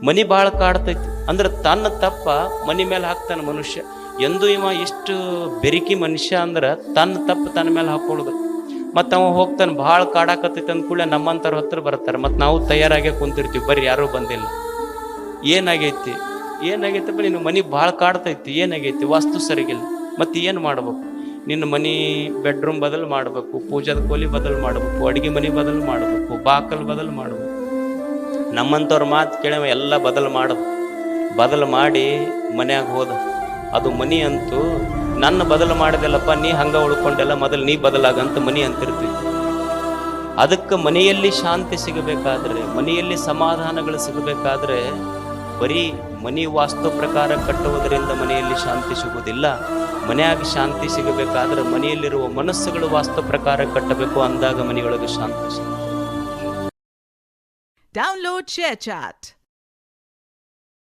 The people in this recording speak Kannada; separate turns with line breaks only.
ಮನಿ ಭಾಳ ಕಾಡ್ತೈತಿ. ಅಂದ್ರೆ ತನ್ನ ತಪ್ಪ ಮನಿ ಮೇಲೆ ಹಾಕ್ತಾನೆ ಮನುಷ್ಯ. ಎಂದು ಇವ ಇಷ್ಟು ಬೆರಿಕಿ ಮನುಷ್ಯ ಅಂದ್ರೆ ತನ್ನ ತಪ್ಪು ತನ್ನ ಮೇಲೆ ಹಾಕೊಳ್ಳೋದು. ಮತ್ತು ಅವ ಹೋಗ್ತಾನೆ ಭಾಳ ಕಾಡಾಕತ್ತೈತಿ ಅಂದ್ಕೂಡಲೇ ನಮ್ಮಂಥವ್ರ ಹತ್ರ ಬರ್ತಾರೆ. ಮತ್ತು ನಾವು ತಯಾರಾಗೇ ಕುಂತಿರ್ತೀವಿ, ಬರ್ರಿ ಯಾರೂ ಬಂದಿಲ್ಲ. ಏನಾಗೈತಿ ಏನಾಗೈತಪ್ಪ, ನಿನ್ನ ಮನೆ ಭಾಳ ಕಾಡ್ತೈತಿ, ಏನಾಗೈತಿ? ವಾಸ್ತು ಸರಿಗಿಲ್ಲ. ಮತ್ತು ಏನು ಮಾಡ್ಬೇಕು? ನಿನ್ನ ಮನೆ ಬೆಡ್ರೂಮ್ ಬದಲು ಮಾಡಬೇಕು, ಪೂಜಾದ ಕೋಲಿ ಬದಲು ಮಾಡಬೇಕು, ಅಡುಗೆ ಮನೆ ಬದಲು ಮಾಡಬೇಕು, ಬಾಕಲ್ ಬದಲು ಮಾಡಬೇಕು. ನಮ್ಮಂಥವ್ರ ಮಾತು ಕೇಳವ ಎಲ್ಲ ಬದಲು ಮಾಡಿ ಮನ್ಯಾಗ ಹೋದ. ಅದು ಮನಿ ಅಂತೂ ನನ್ನ ಬದಲು ಮಾಡಿದೆಲ್ಲಪ್ಪ, ನೀ ಹಂಗ ಉಳ್ಕೊಂಡೆಲ್ಲ, ಮೊದಲು ನೀ ಬದಲಾಗಂತ ಮನಿ ಅಂತಿರ್ತೀವಿ. ಅದಕ್ಕೆ ಮನೆಯಲ್ಲಿ ಶಾಂತಿ ಸಿಗಬೇಕಾದ್ರೆ, ಮನೆಯಲ್ಲಿ ಸಮಾಧಾನಗಳು ಸಿಗಬೇಕಾದ್ರೆ ಬರೀ ಮನಿ ವಾಸ್ತು ಪ್ರಕಾರ ಕಟ್ಟುವುದರಿಂದ ಮನೆಯಲ್ಲಿ ಶಾಂತಿ ಸಿಗುವುದಿಲ್ಲ. ಮನೆಯಾಗಿ ಶಾಂತಿ ಸಿಗಬೇಕಾದ್ರೆ ಮನೆಯಲ್ಲಿರುವ ಮನಸ್ಸುಗಳು ವಾಸ್ತು ಪ್ರಕಾರ ಕಟ್ಟಬೇಕು, ಅಂದಾಗ ಮನೆಯೊಳಗೆ ಶಾಂತಿ ಸಿಗುತ್ತೆ.
Download ShareChat.